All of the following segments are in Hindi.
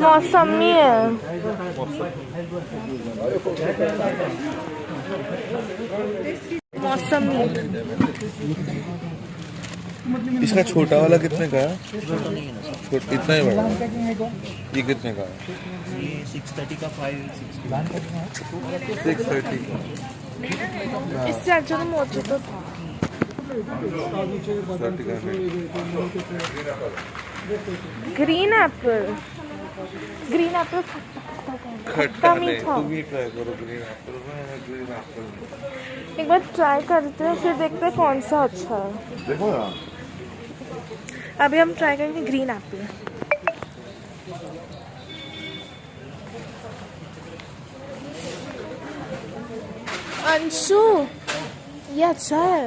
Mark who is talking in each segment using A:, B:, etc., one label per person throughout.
A: मौसमी है। मौसमी।
B: इसका छोटा वाला कितने का है? इतना ही बड़ा। ये कितने का है?
C: ये 630 का 560
B: 630 का।
A: इससे अच्छा तो मोची तो था। Green Apple. ग्रीन एप्पल खट्टा मीठा।
B: तुम ही ट्राई करो ग्रीन एप्पल में। ग्रीन एप्पल
A: एक बार ट्राई करते हैं, फिर देखते हैं कौन सा अच्छा है।
B: देखो ना,
A: अभी हम ट्राई करेंगे ग्रीन एप्पल। अंशु, ये अच्छा है।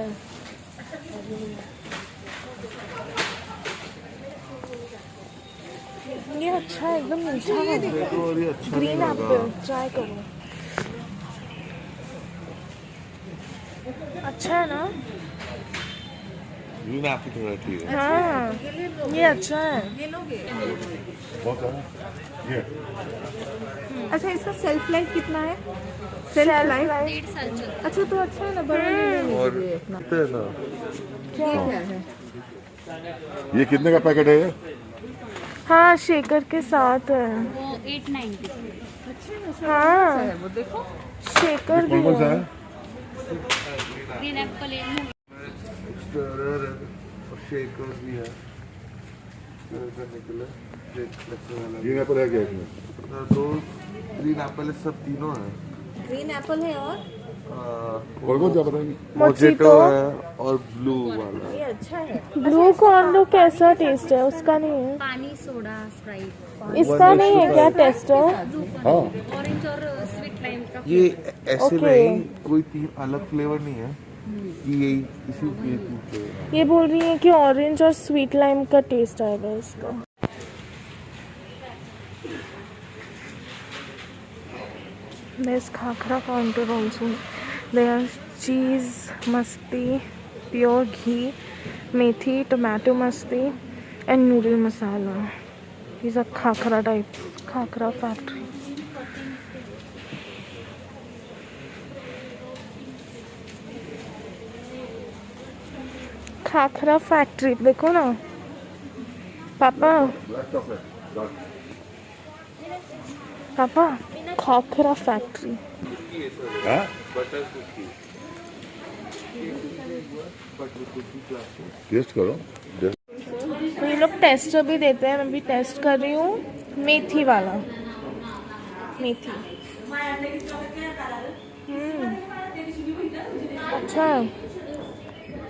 A: ये अच्छा है, एकदम मीठा है। ग्रीन एप्पल ट्राई करो। अच्छा है ना?
B: ग्रीन एप्पल थोड़ा ठीक है।
A: हाँ, ये अच्छा है।
B: बहुत सारा ये।
D: अच्छा, इसका सेल्फ लाइफ कितना है?
A: सेल्फ लाइफ
D: 1.5 साल चलता। अच्छा, तो अच्छा है ना, बड़ा ले लीजिए
B: और
D: अपना।
B: कितने का?
D: क्या है?
E: ये कितने का पैकेट है ये?
A: हाँ, शेकर के साथ है।
D: वो 890।
A: हाँ,
D: है वो, देखो।
A: शेकर भी
E: कौन सा
A: है।
E: है?
D: ग्रीन एप्पल
B: स्टरर है और शेकर भी है। स्टर करने के लिए
E: ग्रीन एप्पल है क्या इसमें?
B: तो ग्रीन एप्पल सब तीनों है।
D: ग्रीन एप्पल है और
E: और कौन सा बताएंगे?
B: मोजिटो है और ब्लू वाला।
D: ये अच्छा है।
A: ब्लू कॉर्न कैसा टेस्ट है? उसका नहीं है।
D: पानी सोडा स्प्राइट।
A: इसका नहीं है क्या टेस्ट है?
E: हाँ,
D: ऑरेंज और स्वीट लाइम का।
B: ये ऐसे
A: Okay.
B: नहीं, कोई तीन अलग फ्लेवर नहीं है कि यही इसी के फ्लेवर।
A: ये बोल रही है कि ऑरेंज और स्वीट लाइम का टेस्ट आएगा इसका। There's Khakhra counter also. There's cheese masti, pure ghee, methi, tomato masti, and noodle masala. These are Khakhra types. Khakhra Factory. Khakhra factory देखो ना पापा।
E: Black chocolate, dark.
A: पापा, खाखरा फैक्ट्री।
E: हाँ?
B: Butter cookie.
E: टेस्ट करो।
A: तो ये लोग टेस्टर भी देते हैं, मैं भी टेस्ट कर रही हूँ। मेथी वाला, मेथी। अच्छा है।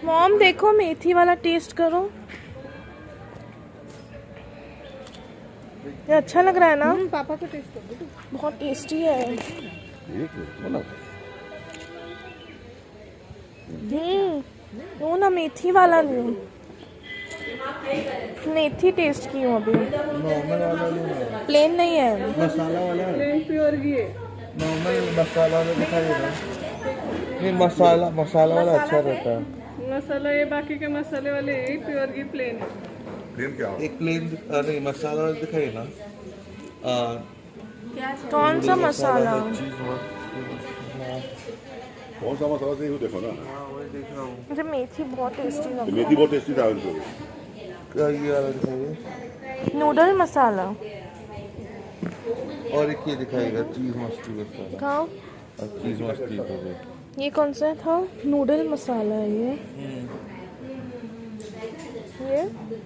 A: मॉम देखो, मेथी वाला टेस्ट करो। ये अच्छा लग रहा है ना?
D: पापा को टेस्ट कर दो।
A: बहुत टेस्टी है। वो ना मेथी वाला नहीं, मेथी टेस्ट की हूँ अभी।
B: नॉर्मल वाला नहीं है,
A: प्लेन नहीं है।
B: मसाला वाला है।
D: प्लेन प्योर घी है।
B: नॉर्मल मसाला वाला दिखाइए ना। नहीं, मसाला वाला अच्छा रहता है।
D: मसाला ये बाकी के मसाले वाले यही प्योर घी प्लेन है।
E: प्लेन क्या?
B: एक प्लेन नहीं, मसाला वाला दिखाइए ना।
A: कौन सा मसाला?
E: कौन सा मसाला चाहिए वो देखो ना।
B: वही देख रहा हूँ।
A: मुझे मेथी बहुत टेस्टी लग
E: मेथी बहुत टेस्टी था उनको।
B: क्या ये वाला दिखाइए।
A: नूडल मसाला
B: और एक ये दिखाएगा चीज मस्ती मसाला।
A: खाओ।
B: चीज मस्ती तो
A: ये कौन सा था? नूडल मसाला है ये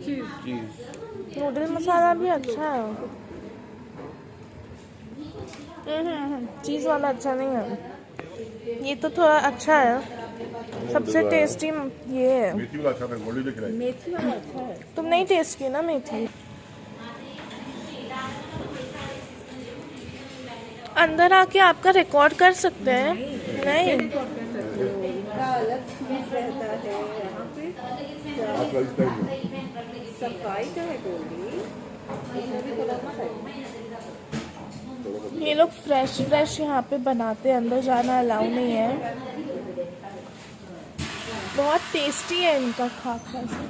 B: चीज।
A: नूडल मसाला भी अच्छा है। चीज़ वाला अच्छा नहीं है। ये तो थोड़ा अच्छा है। सबसे टेस्टी ये है।
E: मेथी वाला अच्छा था, गोल्डी लेके लाए।
D: मेथी वाला अच्छा है।
A: तुम नहीं टेस्ट की ना मेथी? अंदर आके आपका रिकॉर्ड कर सकते हैं? नहीं।
D: अलग चीज रहता है यहाँ पे।
E: आप प्राइस टाइम में।
D: सफाई का है गोली। इसमें भी कलर
A: ये लोग फ्रेश यहाँ पे बनाते हैं, अंदर जाना अलाउ नहीं है। बहुत टेस्टी है इनका खाखरा से।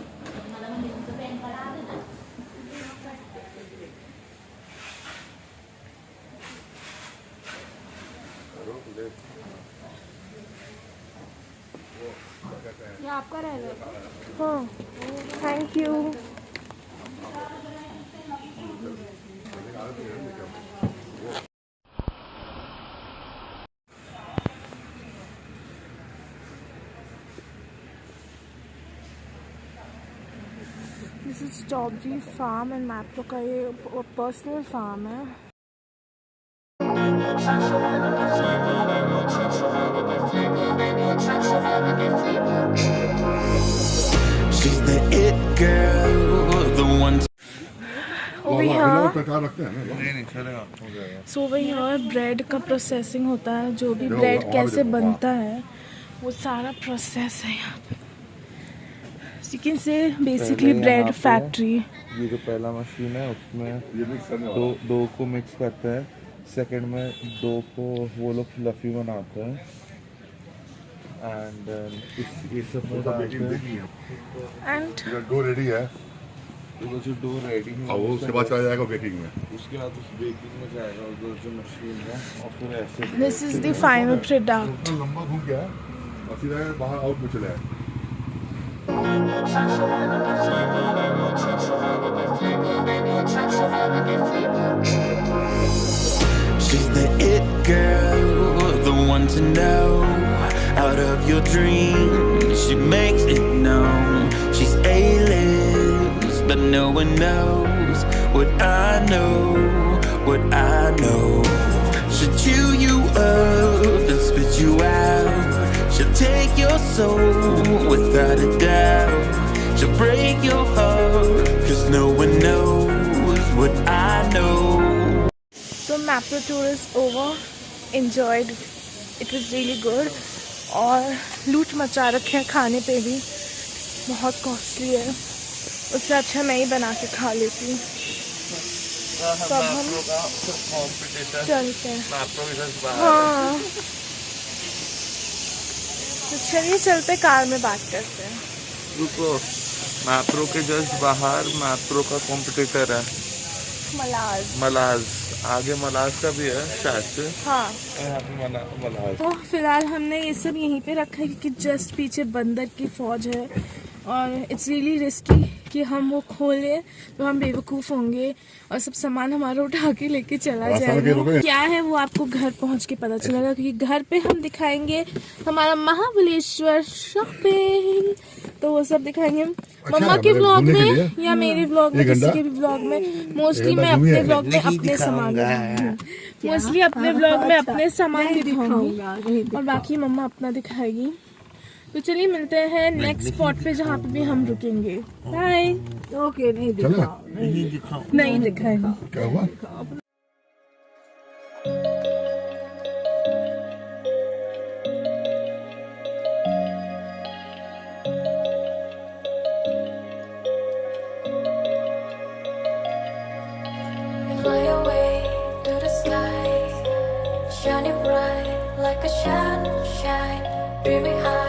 D: ये आपका रहेगा।
A: हाँ, thank you. This is strawberry farm and Mapro का ये पर्सनल फार्म है।
F: She's the it girl, the one.
A: Over here,
E: प्रकार रखते हैं ना
B: नहीं नहीं चलेगा, हो जाएगा।
A: so over here ब्रेड का प्रोसेसिंग होता है। जो भी ब्रेड कैसे बनता है वो सारा प्रोसेस है यहाँ पे। You can say basically bread factory.
B: ये जो पहला मशीन है उसमें
E: ये मिक्स करने वाला
B: दो को मिक्स करते हैं। सेकंड में दो को वो लोग फ्लफी बनाते हैं एंड ये सब में डालते हैं।
A: And
E: डो रेडी है
B: वो जो डो रेडी है
E: और वो उसके बाद चला जाएगा बेकिंग में।
B: उसके बाद उस बेकिंग में जाएगा उधर जो मशीन है और फिर ऐसे
A: this is the final product.
E: इतना लंबा घूम गया और सीधा बाहर आउट में चला है।
F: She's the it girl, the one to know. Out of your dreams, she makes it known. She's A-list, but no one knows what I know, what I know. She'll chew you up and spit you out. She'll take your soul without a doubt. She'll break your heart, 'cause no one knows what I know.
A: So Mapro tour is over. Enjoyed. It was really good. और लूट मचा रखे हैं खाने पे भी, बहुत कॉस्टली है। उससे अच्छा मैं ही बना के खा लेती हूँ। तो अब हम चलते हैं। हाँ, तो चलिए चलते, कार में बात करते हैं।
B: रुको, मैप्रो के जस्ट बाहर मैप्रो का कॉम्पिटिटर है मलाज। आगे मलाज का भी है शायद से।
A: हाँ,
B: यहाँ पे मलाज।
A: तो फिलहाल हमने ये सब यहीं पे रखा है क्योंकि जस्ट पीछे बंदर की फौज है और इट्स रियली रिस्की कि हम वो खोलें तो हम बेवकूफ़ होंगे और सब सामान हमारा उठा के लेके चला जाएगा। क्या है वो आपको घर पहुंच के पता चलेगा, क्योंकि घर पे हम दिखाएंगे हमारा महाबलेश्वर शॉपिंग, तो वो सब दिखाएंगे मम्मा के व्लॉग में या मेरे व्लॉग में, किसी के भी व्लॉग में। मोस्टली मैं अपने व्लॉग में अपने सामान मोस्टली अपने व्लॉग में अपने सामान दिखाऊंगी और बाकी मम्मा अपना दिखाएगी। तो चलिए मिलते हैं नेक्स्ट स्पॉट पे जहाँ पे भी हम रुकेंगे। बाय।
D: ओके, नहीं दिखाओ,
A: नहीं दिखाएंगे।
E: क्या हुआ?
G: Fly away to the sky, shining bright like a sunshine, dreaming high.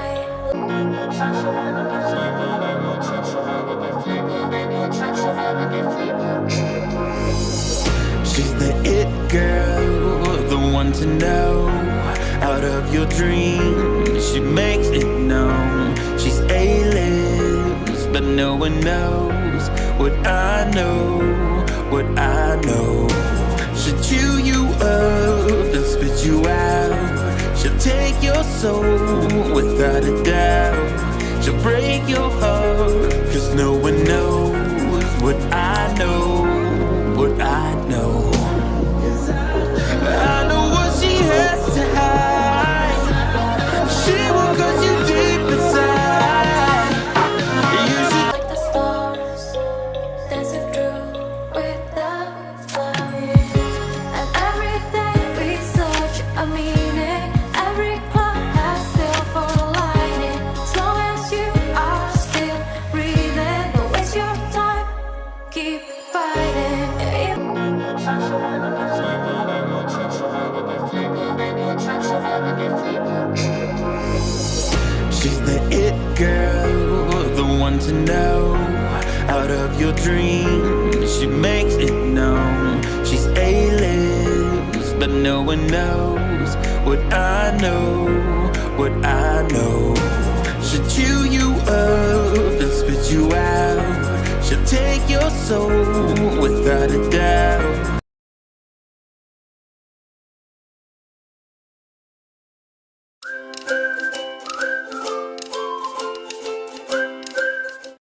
F: She's the it girl, the one to know. Out of your dreams, she makes it known. She's A-list, but no one knows what I know, what I know. She'll chew you up and spit you out. She'll take your soul without a doubt. She'll break your heart, 'cause no one knows what I know, what I know. I know what she has to hide. She will cut you deep inside. You should
G: Like the stars dancing through without clouds, and everything we search a meaning. Every cloud has still for a lining. As long as you are still breathing.
F: She's the it girl, the one to know. Out of your dreams, she makes it known. She's A-list, but no one knows what I know, what I know. She'll chew you up and spit you out. She'll take your soul without a doubt.